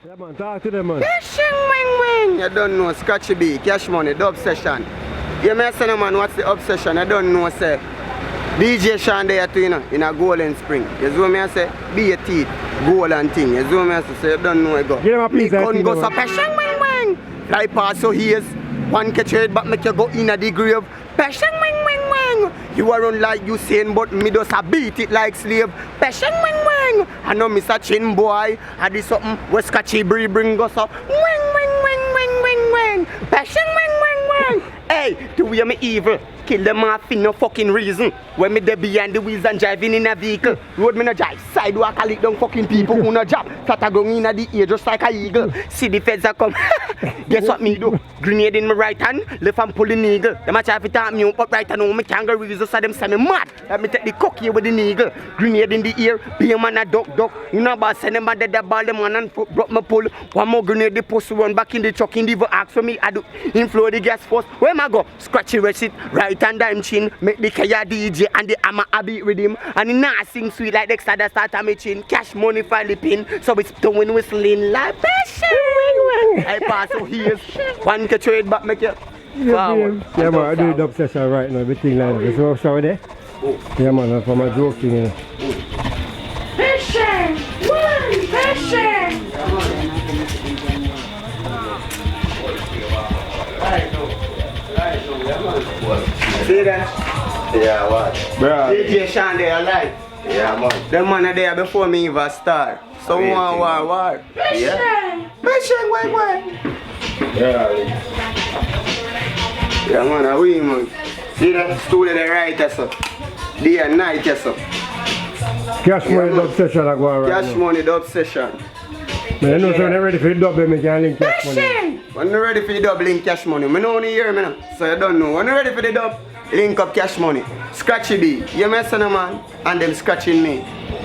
Yeah, man, talk to them, man. You don't know Scratchy B, Cash Money, the obsession. You may say, no, man, what's the obsession? I don't know, say. DJ Sean there too, you know, in a Golden Spring. You see what I say? Be a teeth, gold and thing. You see what I say? So you don't know it go. Give him a piece of go so passion, wing. Fly past so he is. One catch your head back, make you go in a the grave. Passion, wing. You are on like you saying, but me just a beat it like slave. Passion, wing. I know Mr. Chin boy. I did something where Scratchy B bring us up. Wing. Passion, wing. Hey, do we me evil? Kill them off for no fucking reason. When me there behind the wheels and driving in a vehicle. Road me no drive, sidewalk I lick down fucking people who no job. Flat a going in a the ear just like a eagle. See the feds a come. Guess what me do? Grenade in my right hand, left hand pulling eagle. Them a try to talk me up right hand, me can't go reason so them say me mad. Let me take the cock here with the eagle. Grenade in the ear, be a man a duck. You know about send them a dead ball them man and drop my pull. One more grenade the post run back in the truck in the ask for me. I do inflow the gas force. Where am I go? Scratchy receipt, right hand dime chin, make the Kaya DJ and the Amma a beat with him. And he not sing sweet like Dexter that start a me chin. Cash money for the pin, so it's doing whistling like passion. I pass so he is. One can trade back make you forward. Yeah, man, I do the obsession right now, everything like that. So, sorry there? Yeah, man, that's for my joking, you know. Passion! Passion! See that? Yeah, what? Bruh. DJ Sean they alive. Yeah, man. Them man are there before me even start. So Wait, war. Yeah. Passion, why? Yeah. Yeah, man, a wee man. See that stool they right as up. Day and night as up. Cash money, man. the obsession I go on right Cash now. money, the obsession. Man, you know, so when they're ready for the double, me can link cash money. When you ready for the dub, link cash money. I know only hear me now, so you don't know. When you ready for the dub, link up cash money. Scratchy B, you messing a man, and them scratching me.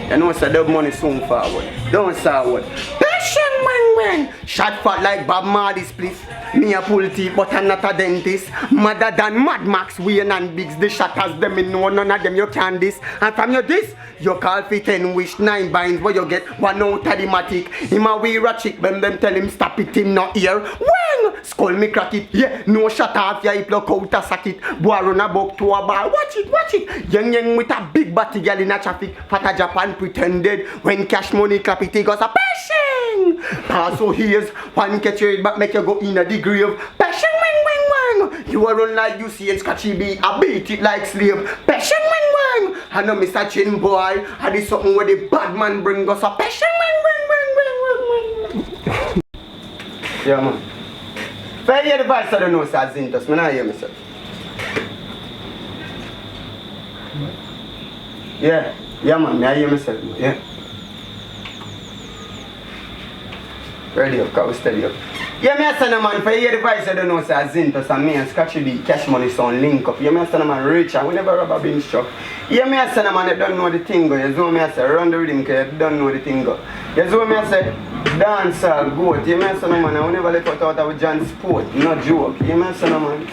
You know, so dub money soon forward. Don't forward. Passion, man. Shot fat like Bob Marley's please. Me a pull teeth, but I'm not a dentist. Madder than Mad Max, Wayne and Biggs. The shatters them in know none of them you can this. And from your this, you call for 10 wish, 9 binds, where you get 1 out of the matic. Him a wear a chick, them tell him stop it, him not here. When? Skull me crack it, yeah, no shut off, yeah, he pluck out a socket. Boy run a buck to a bar, watch it. Young with a big body girl in a traffic. Fata Japan pretended, when cash money clap it, he goes a passion. So here's one catch your head back, make you go in a the grave. Passion, wing. You are run like you see and Scratchy B, I beat it like slave. Passion, wing. I know Mr. Chin boy, I did something where the bad man bring us a passion, wing. Yeah, man. If I hear the voice, I don't know, it's a Zintos. I don't hear myself. Yeah, man, I hear myself. Yeah. Ready up, cause we steady up. Yeah, me a say no man, if I hear the voice, I don't know, say Zintos and me and Scratchy B, Cash Money sound link up. Yeah, me a say no man, Richard, we never rubber being struck. Yeah, me a say no man, you don't know the thing go. You see me a say, run the rhythm, cause you don't know the thing go. You see me a say, dance all goat. Yeah, me a say no man, I will never let out of John Sport, no joke. Yeah, me a say no man.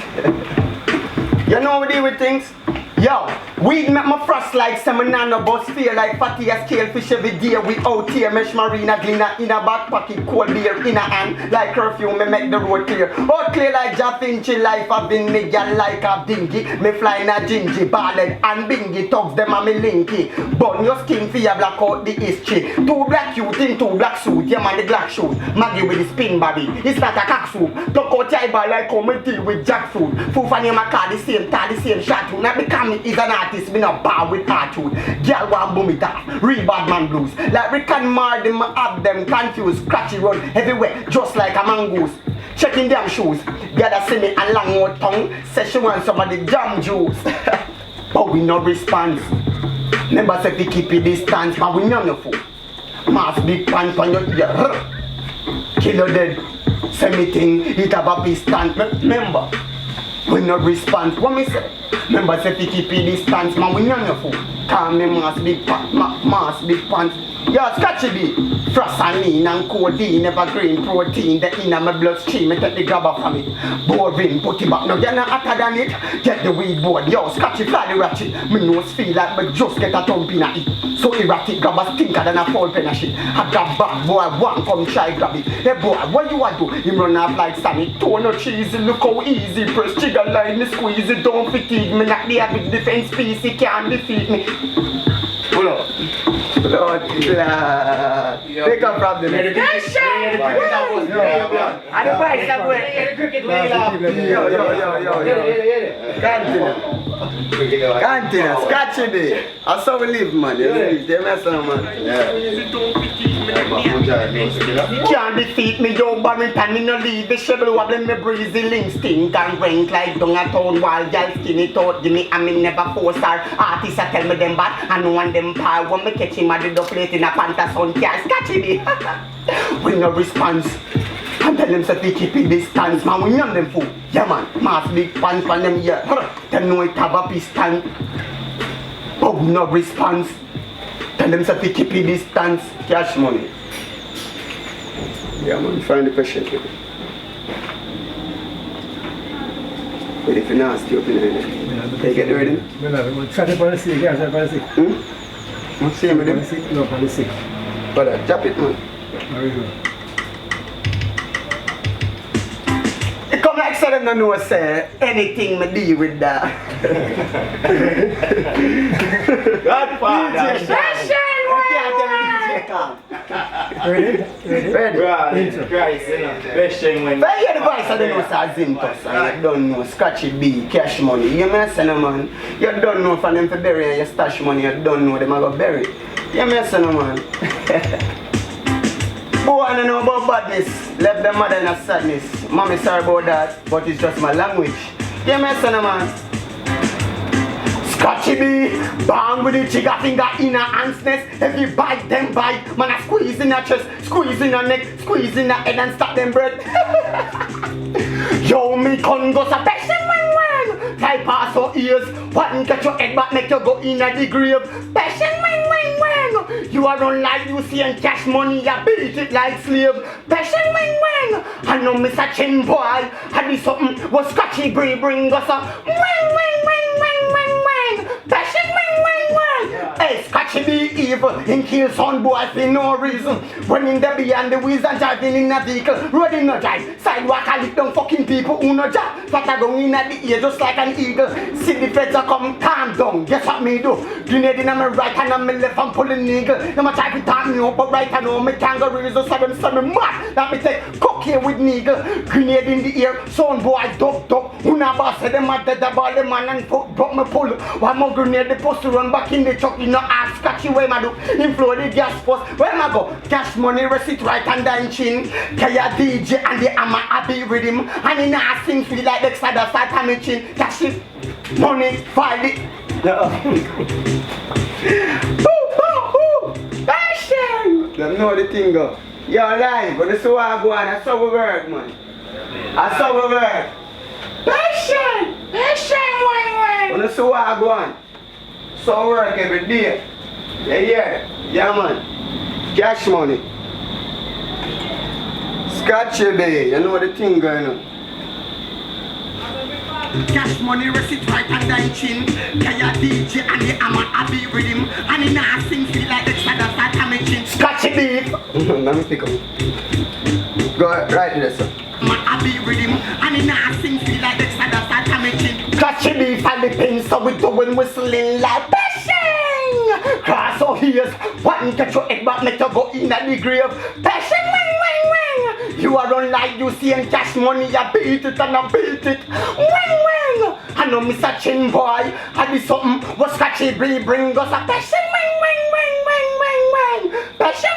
You know how we deal with things? Yo, weed make my frost like seminano bus feel like fatty as scale fish every day. We out here, mesh marina glina in a back pocket, cold beer in a hand. Like curfew, me make the road clear. Out clear like Jaffinchi life, I've been me gal like a dingy. Me fly in a gingy, ballad and bingy, thugs them a me linky. Burn your skin for your black out the history. 2 black youth in 2 black suit, yeah man the black shoes. Maggie with the spin bobby, it's not a cock soup. Talk out your bar like comedy with jackfruit. Foof and my car the same tar, the same shot. Not become is an artist, me not bar with attitude. Girl want boom it off, real bad man blues. Like Rick and Martin, my have them confused. Scratchy run everywhere, just like a mongoose. Checking them shoes, gather see me a long old tongue. Say she want some of the jam juice. But we no response. Never say we keep a distance, but we know no fool. Mass big pants on your ear. Kill your dead. Say me thing, it have a piston. Remember, we no response. What me say? Remember say we keep a distance, man we know no fool. Call me mass big pants, Yo, Scotchy B. Frosanine and codeine, evergreen protein, the inner my bloodstream, I take the grabber from it. Boring, put it back, no, you're not hotter than it. Get the weed board, yo, Scotchy fly the ratchet. Me nose feel like me just get a thump in it. So erratic, grab a stinker than a full pen of shit. I grab back, boy, one come try grab it. Hey boy, what you a do? Him run off like Sonic, toe no cheesy, look how easy. Press trigger line, me squeeze it, don't fatigue me. Not the average defense piece, he can't defeat me. Pull up. Lord, take a problem. And the price that way. Continue. Scotchy B. That's how we live, man. They're messing up, man. You can't defeat me, yo, Barrington, me no lead. The shovel wobbling me breezy links, stink and rank like dung a town wall. Y'all skinny thought, give me, I mean never force her. Artists a tell me them bad, and no one them power. When me catch him, I did the plate in a panta sun car. Scotchy B. With no response. And tell them that they keep in distance, man, we none them fool. Yeah, man, mass big pants on them, yeah. Them know it have a piston. But no response. Tell them that they keep in distance. Cash money. Yeah, man, find the patient. But if you're nasty up in there, they get ready. Try to find the sick, yeah, try to find the sick. What's the same with them? No, find the sick. But drop it, man. There we go. It come like say them no know say anything me deal with that. Passion, Ready? Christ, you know. Question when. But hear the voice of the know say Zintos and you don't know Scotchy B, cash money. You may say no man. You don't know for them to bury and you stash money, you don't know them a go bury. You may say no man. Boy, I don't know about badness. Left them mother in a sadness. Mommy sorry about that, but it's just my language. You may say no man. Scotchy B, bang with the trigger finger in a hand's nest. If you bite, them bite. Man, I squeeze in her chest, squeeze in her neck, squeeze in her head and stop them breath. Yo, me con go sa passion wang. Try pass your ears. One catch your head back, make you go in a the grave. Passion wang. You are run like you see and cash money, you beat it like slave. Passion wang. I know Mr. Chin boy. I did something was Scotchy B bring us a wang. Passion wang. Hey, Scotchy B evil, in kill son boy for no reason. When in the beyond the wheels and driving in a vehicle, roading no drive, sidewalk I lick down fucking people who no job. Fat a going in at the ear just like an eagle. See the feds a come, calm down, guess what me do? Grenade in my right hand and my left and pulling needle. Now my try to talk me up, but right hand on my kangaroos just so them mad. That me take cook here with needle. Grenade in the ear, son boy duck. Who na boss say them a dead about the man and drop me pull. One more grenade the post to run back in the truck. You know ask Scotchy where ma do. Inflow the gas post. Where ma go? Cash money receipt right under in chin. Kaya DJ and the hammer I be with him. And he now sing feel like the side of start hammer chin. Cash it, money, file it. Passion! Them know the thing go. You're live, but this is what I go on. That's how we work, man. That's how we work. Passion! But this is what I go on. So I work every day. Yeah, man. Cash money. Scotchy B, you know the thing going on. Cash money receipt right under his chin. Kaya DJ and the hammer I be with him. And he now sing feel like the shadow start hammer chin. Scotchy B. Let me pick up. Go right there, sir. I be with him. And he now sing feel like the shadow start hammer chin. Scotchy B for the pain, so we doing whistling like passion. Cross our ears. One catch your head back, make you go in at the grave. Passion. You are run like you see and cash money, you beat it and I beat it. Wang. I know Mr. Chin boy, I did something was Scotchy B bring us a passion. Wang. Passion.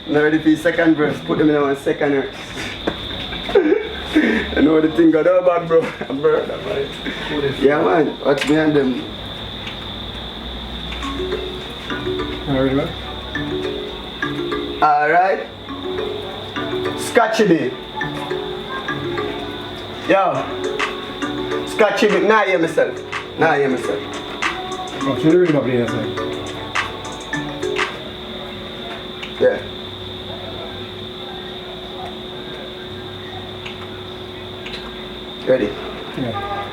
Now ready for the second verse, put them in our second verse. I know the thing got all bad, bro. I'm burned, man. Yeah, man, watch me and them. Alright. Scotchy B. Yo. Scotchy B. Now hear myself. Oh, should we read up there, sir? Yeah. Ready?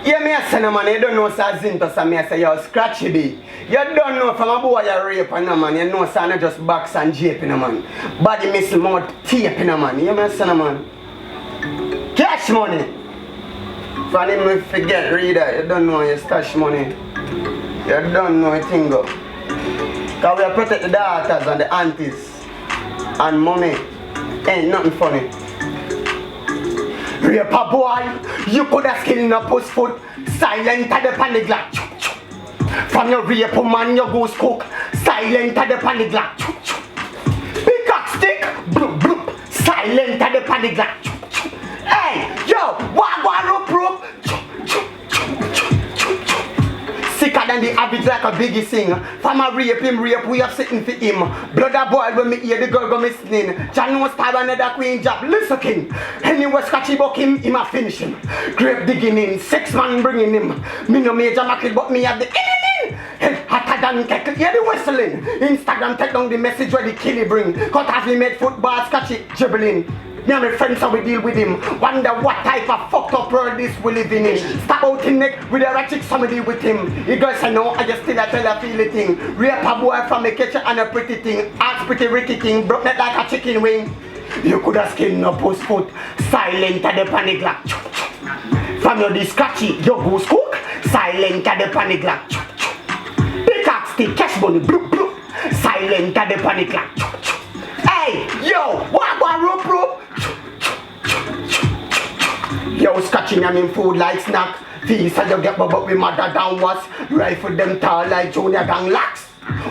Yeah, me a say no man, you don't know sir Zinto, so me a say yo scratchy B. You don't know from a boy you rape no man, you know sir not just box and jape no man. Body miss mouth tape no man, you me a say no man. Cash money. From him we forget reader, you don't know your stash money. You don't know a thing go. Cause we protect the daughters and the aunties and mommy. Ain't nothing funny. Rape a boy, you could have skin a post foot, silent at the panic glass. From your rape man, your goose cook, silent at the panic glass. Pick up stick, bloop bloop, silent at the panic glass. Hey, yo, what rope? Sicker than the average like a biggie sing. From a rape, we have sitting for him. Blood a boil when me hear the girl go missing. John no stab another queen job. Listen king. Anyway scratchy buck him a finish him. Grave digging in, 6 man bringing him. Me no major market but me have the in. Hotter than kettle, hear the whistling. Instagram take down the message where the killie bring. Cut off he made football scratchy dribbling. Me and my friends how we deal with him. Wonder what type of fucked up world this we living in. Stab out in neck with a ratchet somebody with him. You guys say no, I just still a tell a feel it thing. Rape a boy from a kitchen and a pretty thing. Ass pretty ricky thing, broke neck like a chicken wing. You could have skinned no post foot, silent at the panic lock. From your scratchy, your goose cook, silent at the panic lock. Pickaxe stick, cash money, bloop bloop, silent at the panic lock. Hey, yo, what rope? Yo, scratching and in food like snack. Feast and you get bubble with mother down was. Rifle them tall like junior gang locks.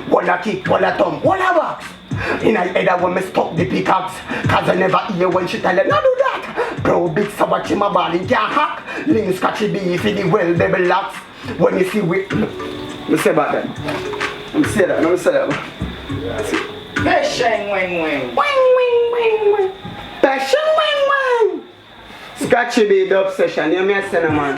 One a kick, one a thumb, one a box. In a head when me stop the pickaxe. Cause I never hear when she tell her not do that. Bro, big sabach in my ball, he can't hack. Ling scratchy beef in the well, baby locks. When you see we... me say about that. Let me say that. Bashing wing wing. Wing. Passion wing. Scratchy be the obsession, you may say no man.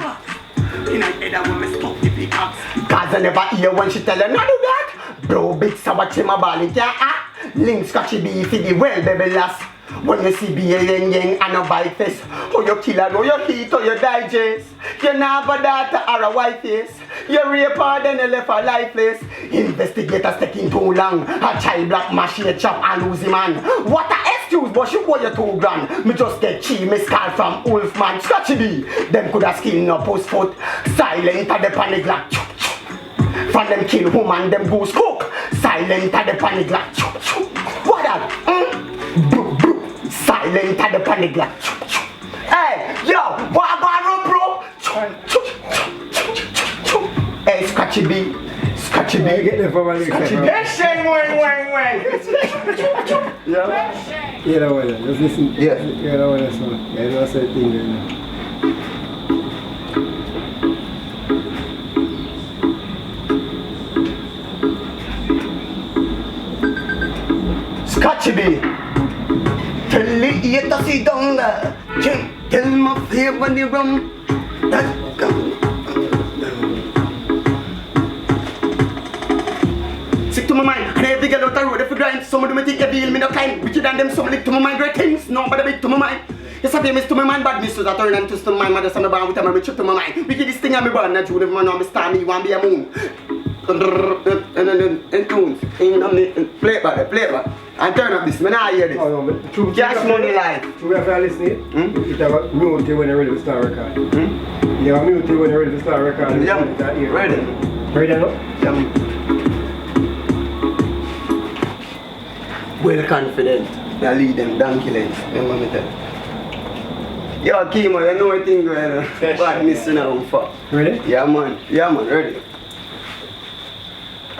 In a head when me stop the pickaxe. Cause I never hear when she tell her not do that. Bro, big sabach in my ball, he can't hack. Ling scratchy beef in the well, baby lass. When you see be a yang and a bite face. Oh you kill her, oh you heat, oh you digest. You never have a daughter or a white face. You rape her then you left her lifeless. Investigators taking too long. A child black machine chop and lose him man. What a excuse but she owe you $2,000. Me just get cheap, me call from Wolfman. Scratchy B. Them coulda skinned no post foot. Silent at the panic lock. From them kill woman, them goose cook. Silent at the panic lock. What that? Silent at the panic lock. Hey, yo, what rope? Hey, Scratchy B. Get them from a little. Bashing wing. Yeah, that one. Just listen. Yeah. Yeah, that one. So, yeah, you know, say thing there now. Scratchy B. Tell the haters sit down there. Tell my favor the rum. That come. Sick to my mind, and every girl out the road if you grind. Some of them think they deal me no kind. Wicked and them some lick to my mind, great things. No, but a bit to my mind. Yes, I miss to my mind, bad misses. I turn and twist to my mind. I'm born with a trip to my mind. Wicked this thing I'm born. Not you, man, I'm a star. Me want be a moon. And tunes. Play it back. And turn up this, man, I hear this. Oh, no, but true. Cash money life. We have to listen it. You have a mute when you're ready to start recording. You have a mute when you're ready to start recording. Yeah, ready. Ready now? Yeah. Well confident. I lead them donkey legs. Remember me tell. Yo, Kimo, you know what thing going on. Bad missing out for. Ready? Yeah, man, ready.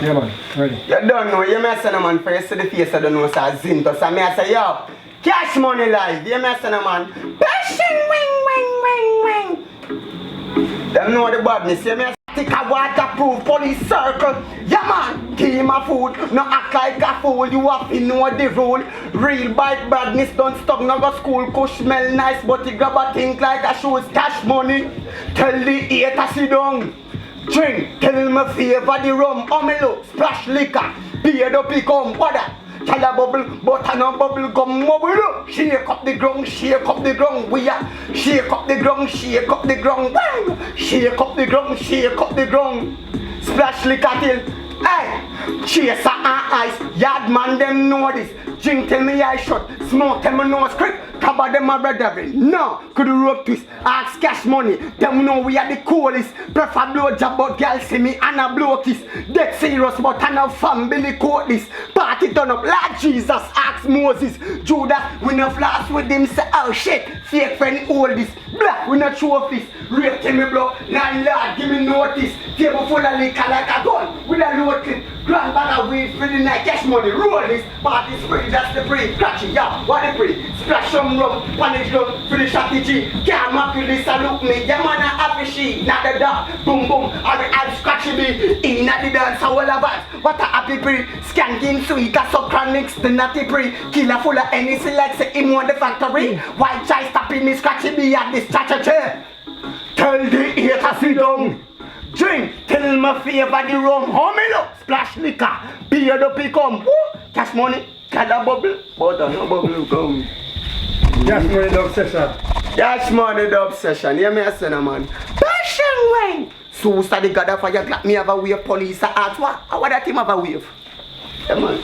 Yeah, man. Ready. You don't know, you may say no man, for you see the face, I don't know, so Zinto. So me I say, yo, cash money life. You may say no man, passion wing. Them know the badness, you may stick a waterproof police circle. Yeah man, team of food, no act like a fool, you have to know the rule. Real bite badness, don't stop, no go school, kush smell nice, but you grab a think like a shoes, cash money. Tell the hater sit down. Drink, tell me favor the rum, omelo, splash liquor, beard up he come, what that? Tell a bubble, but I no bubble gum bubble. Shake up the ground, shake up the ground. We are shake up the ground, shake up the ground. Bang! Shake up the ground, shake up the ground. Splash liquor till. Hey, chaser and ice. Yard man them know this. Drink till me eye shut. Smoke till me nose quick. Cover them my brother. No, could the rope twist. Ask cash money. Them know we are the coolest. Prefer blow job but girl see me and a blow kiss. Dead serious but I know family quote this. Party turn up like Jesus ask Moses. Judas we no floss with him say oh shit. Fake friend hold this. Black we no trophies. Rape till me blow. Landlord give me notice. Table full of liquor like a gun. With a load clip. Grand bag of weed for the night cash money. Roll this. Party spray that's the pre. Scratchy yeah. What the pre? Splash some rum. Punish rum. For the strategy. Can't map you this salute me. Yeah man I happy she. Not the dog. Boom boom. I'll scratchy me. In at the dance all of us. What a happy pre. Skanking sweet. That's so chronics. The natty pre. Killer full of anything like say him on the factory. White chai stopping me scratchy me at this cha-cha-cha. Tell the hater sit down. Drink till my favor the rum. How me look? Splash liquor. Beer the become. Cash money. Can a bubble. But no bubble come. Cash money the obsession. Cash money the obsession. Hear me a say no man. Passion wine. So study God for your glass. Me have a wave police at what? How that him have a wave? Yeah man.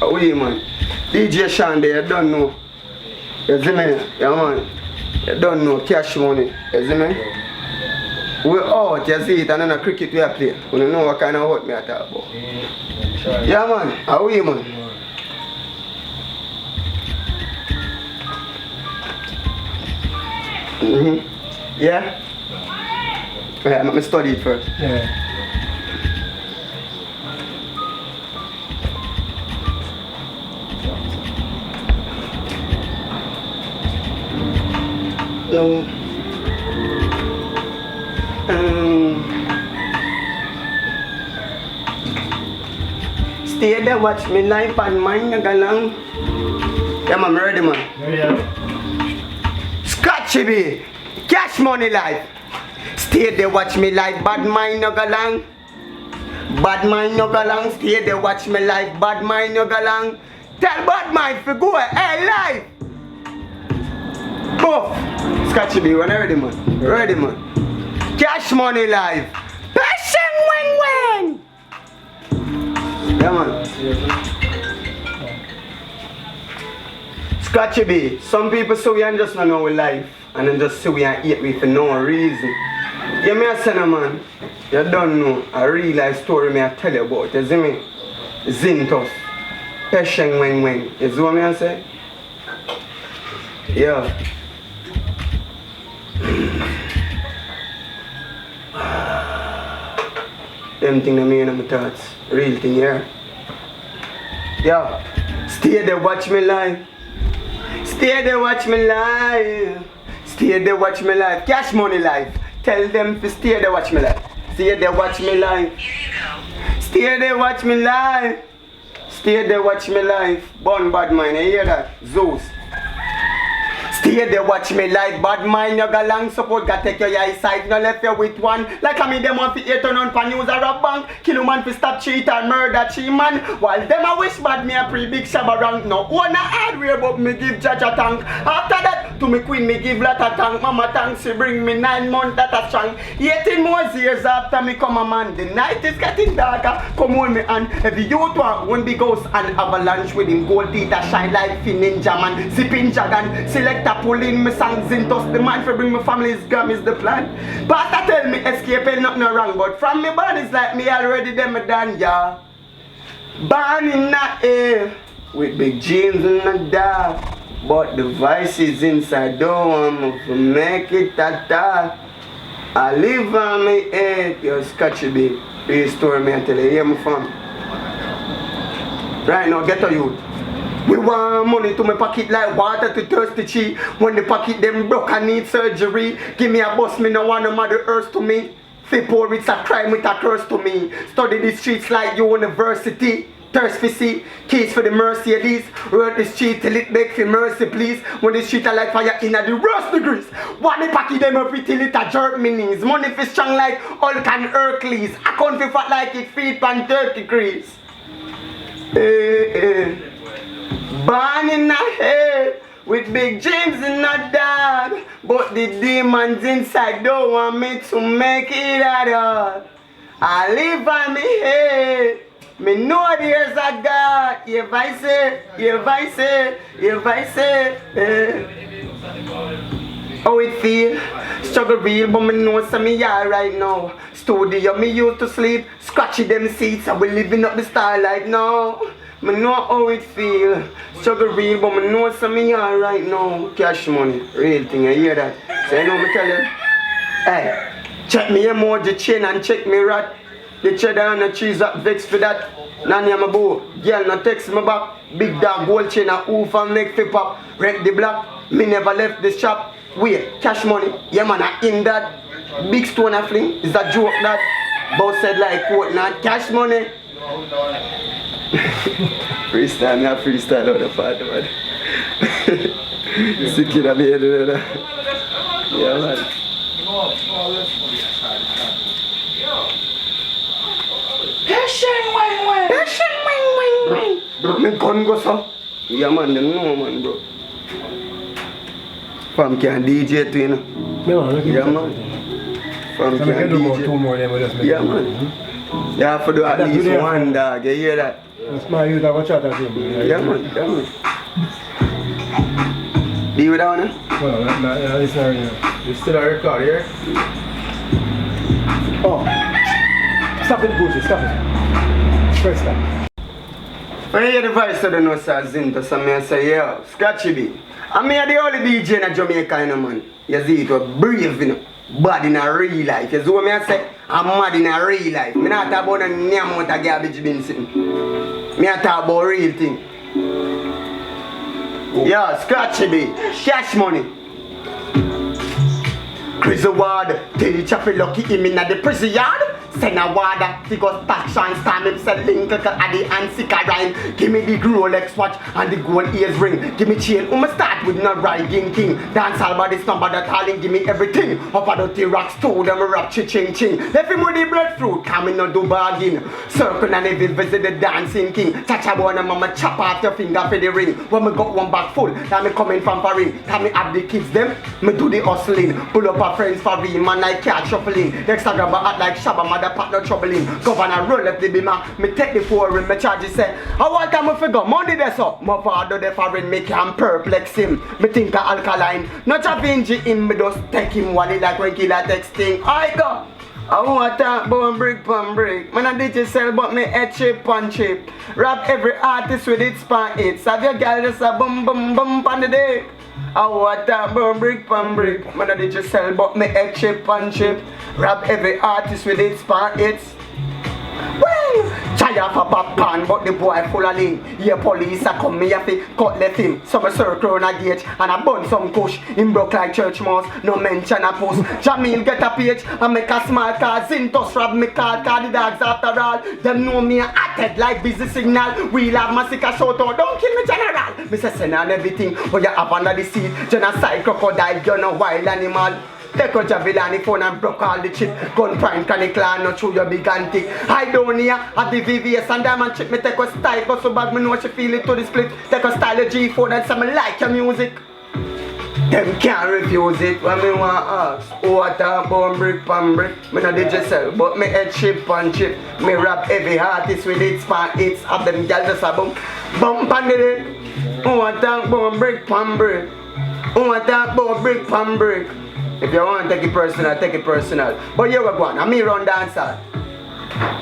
How you man? DJ Sean there, you don't know. You see me? Yeah man. You don't know cash money. You see me? We're out, you see it, and then a cricket we are play. We don't know what kind of hurt me I talk about. Yeah man, how are you man? Yeah? Yeah, let me study it first. Yeah. No. Stay there, watch me life and mine galang. Yeah man, I'm ready man. Yeah. Scratchy B, cash money life. Stay there, watch me life, bad mind no galang. Bad mind no galang. Stay there, watch me life, bad mind no galang. Tell bad mind for go, hey life. Go. Scratchy B, when ready man. Ready man. Cash money life. Passion wing wing. Yeah man. Scratchy B. Some people say we ain't just not know we life. And then just say we ain't eat we for no reason. Yeah me a say no man. You don't know a real life story me I tell you about. You see me? Zintos. Passion wing wing. You see what me I say? Yeah. Them thing that me and my thoughts. Real thing here. Yeah. Stay there, watch me live. Stay there, watch me live. Stay there, watch me live. Cash money live. Tell them to stay there, watch me live. Stay there, watch me live. Stay there, watch me live. Stay there, watch me live. Born bad mind, you hear that? Zeus. Stay there, watch me live, bad mind, you go long support, got take your eyesight, no left you with one. Like I mean, them want to eat on pan news or a bank, kill a man for stop cheat and murder cheat man. While them a wish bad me a pre big shabba rank, no one a hardware but me give judge a tank. After that, to me queen me give lot a tank, mama thanks she bring me 9 months that a strong. 18 more years after me come a man, the night is getting darker, come hold me and every youth one big house and avalanche with him gold teeth a shine like fin ninja man, sipping jagan, select pulling me songs in toss the man for bring my family's gum is the plan. Pastor tell me escape ain't nothing wrong, but from me born it's like me already them done, yeah. Born in the air with big jeans in the dark, but the vices inside don't want me to make it at all. I live on me head, yo Scratchy B. Please story me and tell you, hear me fam. Right now, get a youth. We want money to my pocket like water to thirsty cheek. When the pocket them broke, I need surgery. Give me a bus, me no want no mother earth to me. Say poor it's a crime with a curse to me. Study the streets like university. Thirst for see, case for the Mercedes. Work the street till it beg for mercy please. When the street are like fire in the worst degrees. One the pocket them every till it a jerk me knees. Money for strong like Hulk and Hercules. I can't feel fat like it feet pan 30 degrees. Born in a head with big dreams in a dog, but the demons inside don't want me to make it at all. I live on me head. Me know there's a God. If I say, how it feel? Struggle real, but me know some me are right now. Studio me used to sleep, scratchy them seats, I will living up the starlight now. Me know how it feel. Struggle real, but me know some me are right now. Cash money, real thing, you hear that? So you know me tell you, hey, check me emoji chain and check me rat. The cheddar and the cheese up vex for that. Nanny and my boo, girl no text me back. Big dog gold chain and oof and make flip up. Rent the block, me never left the shop. Wait, cash money, yeah man I in that. Big stone a fling, is that joke that? Both said like quote not cash money. Freestyle, me a freestyle out the part man. Sick in the head. Yeah man. Bro, me gun go so. Yeah man, you know man bro. Fam can DJ too, you know. Yeah man. Fam can DJ. Two more than we just make. Yeah man. You have to do at least one dog, you hear that? That's my youth have a chat at him. Yeah man, yeah man. Do you down there? Well, it's not here. You still are record here? Oh. Stop it, Gucci, stop it. First time. When you hear the voice of the no sir Zinto, so I say, yo, Scratchy B. I mean, the only DJ in Jamaica, you know, man. You see, it was brave, you know. Bad in a real life. You see what I say? I'm mad in a real life. I'm not talking about a name with a garbage bin sitting. I'm talking about real thing. Yeah, Scratchy B. Cash money. Chris Ward, teacher for lucky him in the prison yard. Send a water, figure tax and stamp himself link at the and sick a rhyme. Give me the Rolex watch and the gold ears ring. Give me chain, start with no riding king. Dance all about this number that calling, give me everything. Up at the T-Rock store, them rap ching ching. Left him with the breadfruit, coming no do bargain. Circle and even visit the dancing king. Touch a bone and mama chop off your finger for the ring. When me got one bag full, now me coming from foreign. Now me have the kids them, me do the hustling. Pull up a friends for real, man I can't shuffling. Next I grab a hat like Shabba, mother pat no troubling. Governor roll up the beamer, me take the foreign, me charge it say. I want time I figure, money there so. My father the foreign, me can perplex him. Me think a alkaline, not a vingy in me just take him while he like when killer texting. I go. I want to talk about brick pan brick. Man, I did just sell but me head chip on chip. Rap every artist with its pan hits. Have your girl just a bum bum bum on the dick. I want to talk about brick pan brick. Man, I did just sell but me head chip on chip. Rap every artist with its pan hits. Well, try off a pop pan, but the boy full of lean. Yeah, police a come, me have to cut left him. Some a circle on a gate, and a bun some kush. Him broke like church mouse, no mention a post. Jamil get a page, and make a small car. Zintos rob me car the dogs after all. Them know me a acted like busy signal. We'll have massacre shout out, don't kill me general. Me say send on everything, but you have under the seat. Genocide, crocodile, gun a wild animal. Take out your Javilani phone and broke all the chip. Gun prime can the clan not through your big antique. I down here at the VVS and diamond chip. Me take a style, but so bad me know she feel it to the split. Take a style of G4 that's something like your music. Them can't refuse it when me want ask. Oh, I talk about brick pan brick. Me no DJ sell, but me head chip and chip. Me rap every artist with its pan hits. Have them girls just a bump on the day. Oh, I talk about brick pan brick. Oh, I talk about brick pan brick. If you want to take it personal, take it personal. But here we go on, I'm here on dancehall.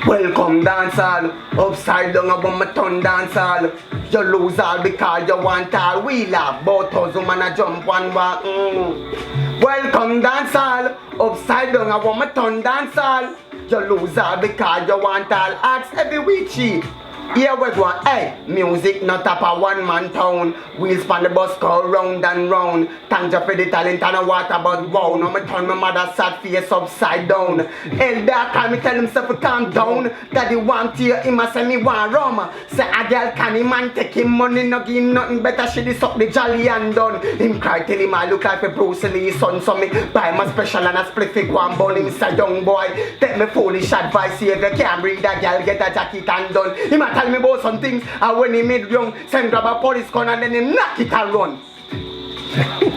Welcome dancehall. Upside down about my tongue dancehall. You lose all because you want all. We laugh, both us women a jump one walk. Welcome dancehall. Upside down about my tongue dancehall. You lose all because you want all. Ask every week cheap. Here we go, hey, music not up a one-man town. Wheels on the bus go round and round. Thank you for the talent and the water but wow. Now me turn my mother sad face upside down. Elder call me tell himself to calm down. Daddy want to hear him a say me want rum. Say a girl can him man take him money, no give him nothing better. She dis up the jolly and done. Him cry till him I look like a Bruce Lee's son. So me buy my special and a split fig one bone. Him say young boy, take me foolish advice. See if you can't breathe a girl get a jacket and done. Him a tell me about some things. And when he made young, send grab a police gun and then he knock it and run.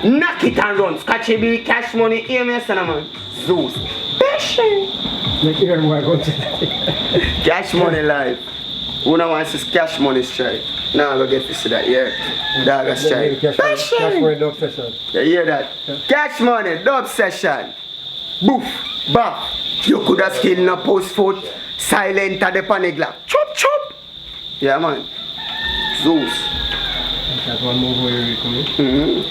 Knock it and run. Scotchy B, Cash Money, hear me, son, man. Zeus. Passion. Make you hear more about Cash Money live. Who now wants this Cash Money strike? Now I go get to see that, yeah. Dog a strike. Cash Money dub session. You hear that? Yeah. Cash Money dub session. Boof, bap. You could have skill in a post foot. Silent at the panic glass. Chop, chop. Yeah, man. Zeus. That one move where you coming.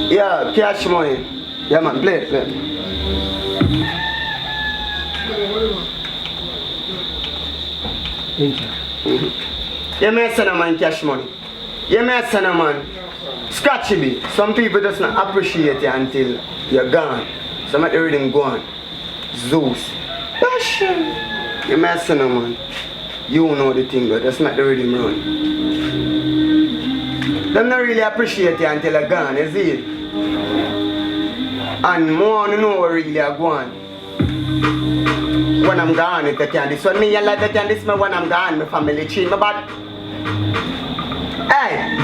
Yeah, Cash Money. Yeah, man, play it, play it. Yeah, me son, man, Cash Money. Yeah, me son, man. Scratchy B. Some people just not appreciate you until you're gone. Some of the rhythm go on. Zeus. Passion. Yeah, me son, man. You know the thing, but just make the rhythm run. Them not really appreciate you until you're gone, you see it? And more to know what really are going. When I'm gone, if they can this one, me and like they can this me when I'm gone, my family cheat me bad. Hey!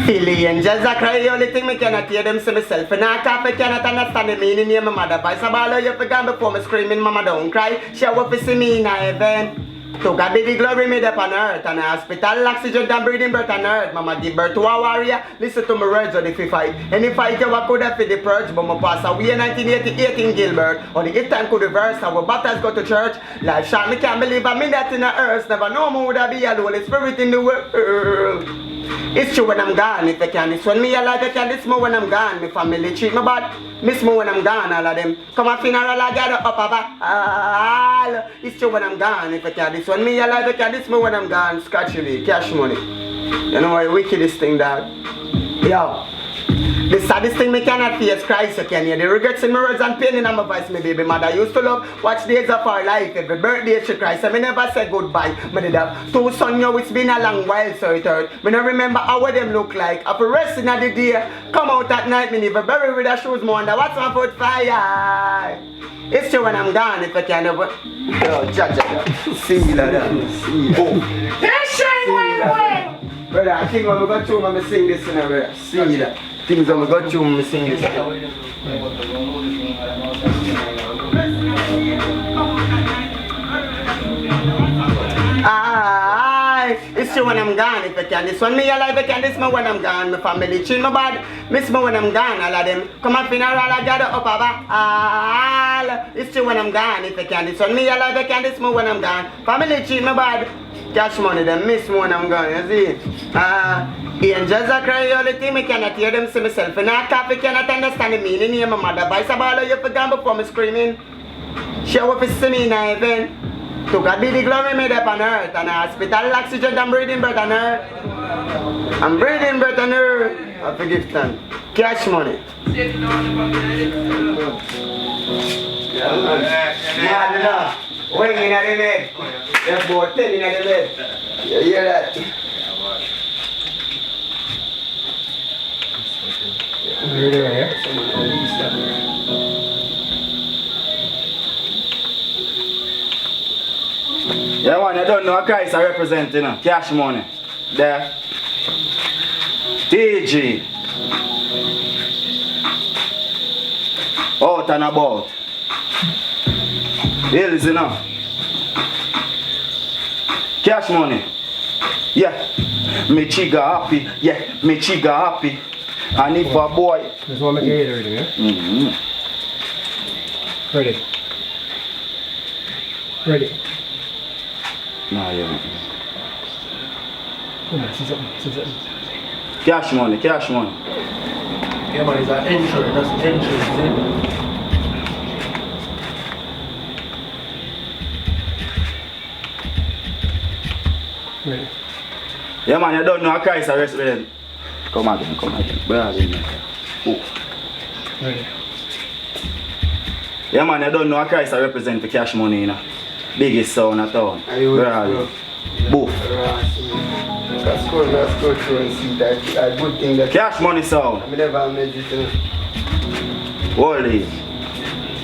Feel the angels are cry, the only thing me cannot hear them say myself. And I cannot understand the meaning of my mother voice. I ball you forgot before me screaming, mama don't cry. She will see me in heaven. To God be the glory made up on earth. And a hospital, oxygen and breathing birth on earth. Mama give birth to a warrior. Listen to my words of the fifth fight. Any fight you could have for the purge. But my pass away in 1988 in Gilbert. On the 8th time could reverse. Our baptized go to church. Life shot me can't believe I'm in that in the earth. Never know more would I be alone. It's spirit in the world. It's true when I'm gone, if I can. It's when me alive, I can. It's more when I'm gone. My family treat me bad. Miss me when I'm gone, all of them. Come a funeral, I gather up of all. It's true when I'm gone, if I can. It's when me alive, I can. It's more when I'm gone. Scotchy B, Cash Money. You know why wickedest thing, dog? Yo. The saddest thing me cannot face Christ, you can hear the regrets in my words and pain in my voice. My baby mother used to love watch days of our life. Every birthday she cries, so me never said goodbye. Me did have 2 sons, yo, it's been a long while, so it hurt. Me don't remember how them look like. After resting of the day, come out at night, me never bury with the shoes, me wonder what's my foot fire. It's true when I'm gone, if I can never. Yo, Jaja, see you later. See you. Brother, I think when we go through, I'm going to sing this in a way. See you later. Things I'm going to go through, I'm going to sing this. It's true when I'm gone, if I can. This one me alive, I can. This me when I'm gone. My family chill me bad. Miss me when I'm gone, all of them. Come on, funeral, I gather up over all. It's true when I'm gone, if I can. This one me alive, I can. This me when I'm gone. Family chill me bad. Cash Money, them miss me when I'm gone, you see. Angels are crying, all the thing, I cannot hear them see myself. And I cannot understand the meaning of my mother voice. I ball you forgot before me screaming. She will see me in heaven. To God be the glory made up on earth. And a hospital, oxygen, I'm breathing breath on earth. I'm breathing breath on earth. I forgive them. Cash Money. Yeah, man. Wing in the bed. There's about 10 in the bed. You hear that? Yeah, man, you don't know what Christ I represent, you know. Cash Money. There. TG. Out and about. Hills, you know. Cash Money. Yeah. Me chiga happy. Yeah, me chiga happy. And if a boy. This one make you hear everything, yeah? Ready. Ready. No, yeah. Come on, see something. Cash Money, Cash Money. Yeah, man, it's an entry, that's an entry, see? Ready. Yeah, man, you don't know how Christ arrest me. Come again. Brother, oh. Ready. Yeah, man, you don't know how Christ I represent for Cash Money, you know. Biggest sound at town. Brother. Boof. Let's go through and see that a good thing that Cash Money sound. I never made it. Hold it.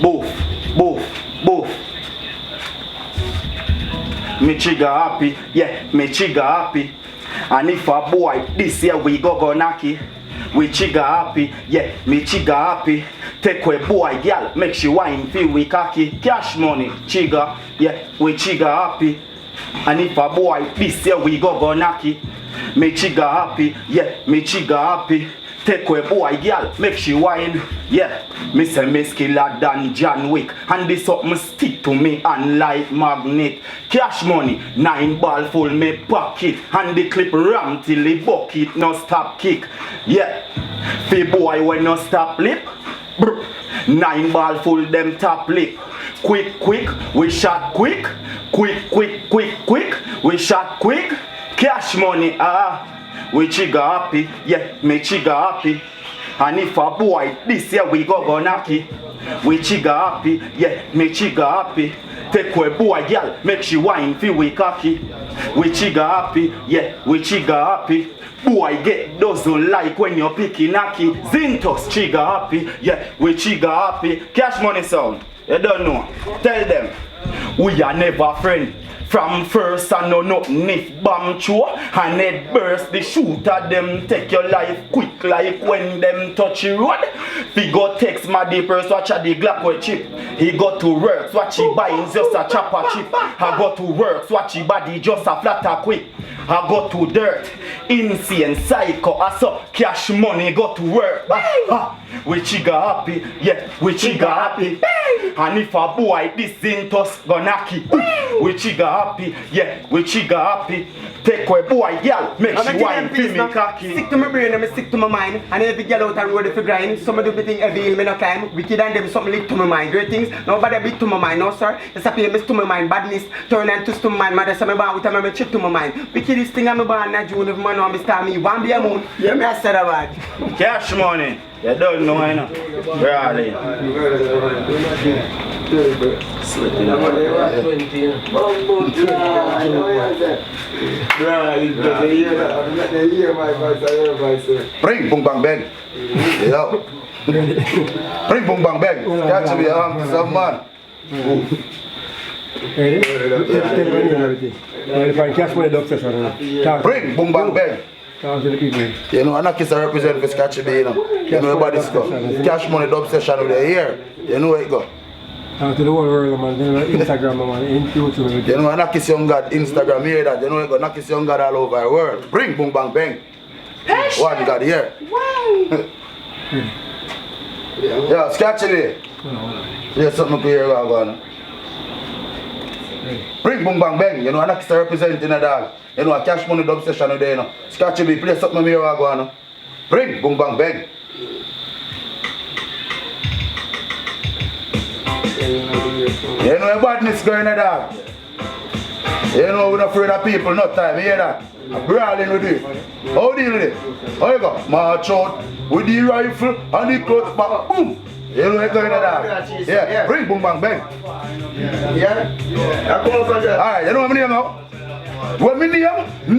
Boof. Both. Me trigger happy, yeah, me trigger happy. And if a boy this year we go knocky, we trigger happy, yeah, me trigger happy. Take away boy, girl, make she wine, feel we cocky. Cash money, trigger, yeah, we trigger happy. And if a boy this year we go knocky, me trigger happy, yeah, me trigger happy. Take away boy, girl, make she wine. Yeah, me say me skiller than John Wick. And this up me stick to me and like magnet. Cash money, 9 ball full me pocket. And the clip ram till the bucket no stop kick. Yeah, fi boy when no stop lip. 9 ball full them top lip. Quick, we shot quick. Quick, we shot quick. Cash money, we trigger happy, yeah, me trigger happy. And if a boy this year we go knocky, we trigger happy, yeah, me trigger happy. Take away boy, girl, make she wine, feel we cocky. We trigger happy, yeah, we trigger happy. Boy get doesn't like when you're picking knocky. Zintos trigger happy, yeah, we trigger happy. Cash money sound, you don't know. Tell them, we are never friend. From first I know nothing if bomb show and head burst the shooter them take your life quick like when them touch the road. He go text my deep purse watch at the Glock with chip. He go to work watch he buying just a chopper chip. I go to work watch he body just a flatter quick. I go to dirt, insane psycho, I saw cash money go to work. We trigger happy, yeah, we trigger happy. And if a boy this Zintos knocky, we trigger happy, yeah, we trigger happy. Take away boy, girl, make she wine, feel me cocky. Stick to my brain and me stick to my mind. And every girl out and road if you grind. Some of the thing heavy hill me no climb. Wicked and them something lit to my mind. Great things, nobody beat to my mind, no sir. It's a pain to my mind, badness, turn and twist to my mind. Mother say me born with a me chip to my mind. Wickedest thing I'm born in June if man want me start me. One be a moon, yeah me I said about. Cash money, you don't know I know. Really. Slipping out. 20. Bring boom bang bang. Yeah. Bring boom bang bang. Catch me some man. Bring boom bang bang. You know, and kiss represent for Scotchy B, you know. You know about this stuff. Cash money dub session with the here. You know where it go. To the whole world, man. Instagram, man. YouTube. You know, and kiss young God Instagram here that. You know it go. And kiss young God all over the world. Bring boom bang bang. One God here. Yeah, Scotchy B. Yeah, something to hear about going. Bring boom bang bang. You know, and kiss representing a dog. You know, a cash money dub session with you know. Scotchy B, play something here about going. Bring boom bang bang. You know badness going on dog. You know we're not afraid of people, no time, you hear that? I'm brawling with it. How deal with it? How you go? March out with the rifle and the clothes back, boom! You know what's going on dog? Yeah, bring boom bang bang. Yeah? Alright, you know what my name now? What my name?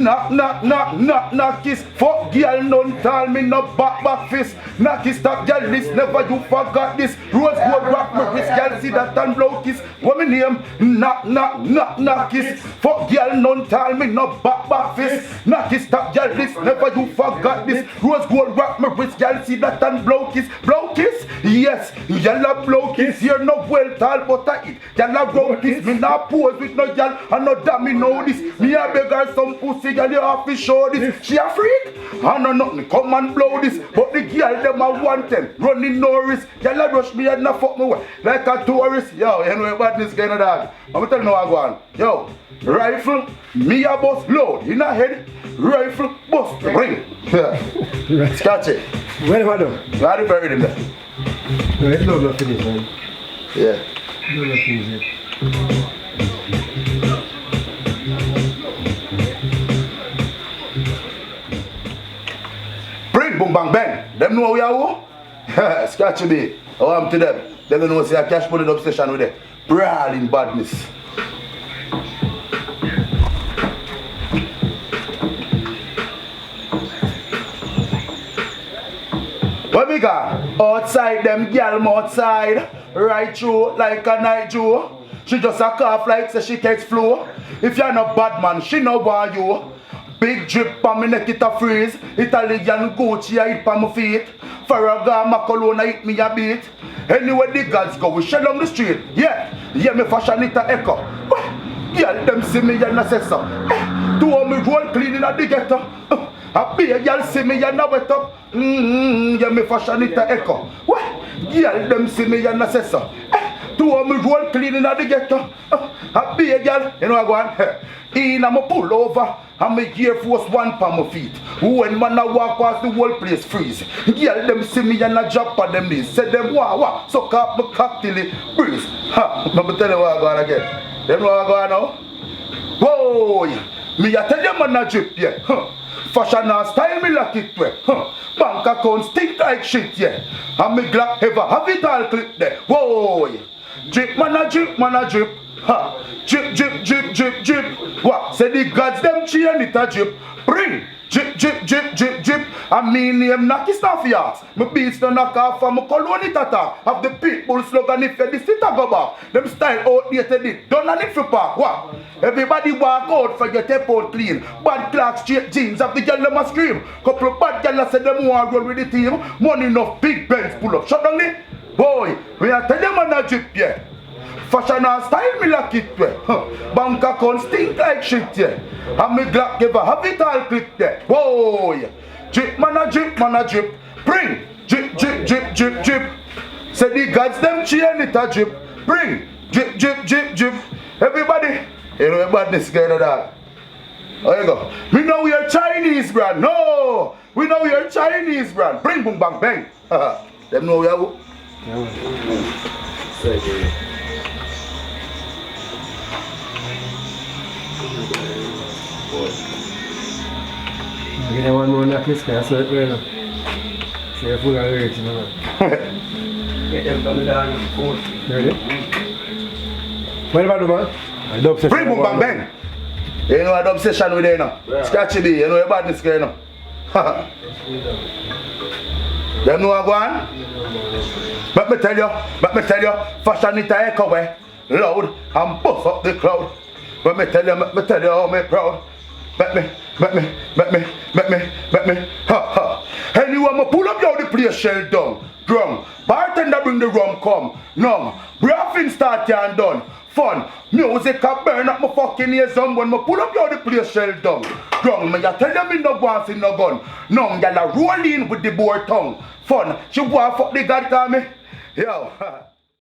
Knock kiss. Fuck girl, don't tell me no back fist. Knock kiss, stop girl, this never you forgot this. Rose gold rock me wrist, girl see that and blow kiss. What my name? Knock kiss. Fuck girl, don't tell me no back fist. Knock kiss, stop girl, this never you forgot this. Rose gold rock me wrist, girl see that and blow kiss. Blow kiss? Yes, y'all blow kiss. You're no well tall, but I eat. Y'all blow kiss. Me not pose with no y'all, and no damn me know this. Me a beg her some pussy, girl, you have to show this. She a freak? I know nothing, come and blow this. But the girl, them a 110, running no risk. Girl, a rush me and not fuck me way. Like a tourist. Yo, you know about this kind of dog. I'm telling you how I go on. Yo, rifle, me a bust load. In a head, rifle, bust, ring. Scotch it. Where do I do? Why do you bury him there? No, it's not finished, man. Yeah. It's not finished yet. Bring boom bang bang. Them know we are who? Scotchy B. Oh, I'm to them. They don't know say a cash money obsession with them. Brawling badness. What we got? Outside them girl outside. right through like a night Jew. She just a cough like say she takes flu. If you're not bad man, she no want you. Big drip on me neck it a freeze. Italian Gucci I hit on my feet. Ferragamo cologne I hit me a beat. Anywhere the gods go, we shell on the street. Yeah, me fashion it a echo. Yeah, them see me and I say so. Two of me roll clean in the ghetto. A big girl see me and I wet up. Yeah, me fashion it a echo. Yeah, them see me and I say so. Two of me roll clean in the ghetto. A big girl, you know I go on. In I'm a pull over. I'm a Air Force One on my feet. When man I walk past the whole place freeze. Girl them see me and I drop on them knees. Say them wah suck up my cock till it breeze. Ha, let me tell you what I go on again. Them know what I go on now? Whoa, me I tell you man I drip yeah. Fashion and style me like it way. Bank account stink like shit yeah. And me Glock ever have it all clip there. Whoa, drip man I drip man I drip. Ha, drip, drip, drip, drip, drip. What? Say the gods them chain it a drip. Bring, drip, drip, drip, drip, drip. I mean name knock his stuff yards. My beats no knock off and my cologne it attack. Have the people slogan if you this it a go back. Them style outdated it. Done and it for park. What? Everybody walk out for your tape out clean. Bad clocks, straight jeans. Have the girl them a scream. Couple of bad girls say them want roll with the team. Money enough big Benz pull up. Shut down it. Boy, when I tell them on a drip yeah. Fashion and style me like it way. Bank account stink like shit yeah. And me Glock ever have it all clip there. Whoa yeah. Drip man a drip man a drip. Bring drip drip drip drip drip. Say the gods them chain it a drip. Bring drip drip drip drip. Everybody, you know about this guy of that. There you go. We know we are Chinese brand. No, we know we are Chinese brand. Bring boom bang bang. Them know we are. Give them one more knock this guy, so it will. Say a full of lyrics, you know. Get them coming down and forth. Ready? What about the man? I dub session. Bring boom bang bang. You know a dub session with you now. Scratchy B, you know about this guy now. Them know I go on? Let me tell you, fashion it a echo way. Loud and bust up the crowd. Let me tell you how me proud. Make me, ha. Anyway, I pull up down the place shell down. Drum, bartender bring the rum come. Numb, braffin start and done. Fun, music can burn up my fucking ears on when I pull up down the place shell down. Drum, me I tell them me no go in no gun. Numb, gyal a roll in with the boar tongue. Fun, she want fuck the god call me. Yo.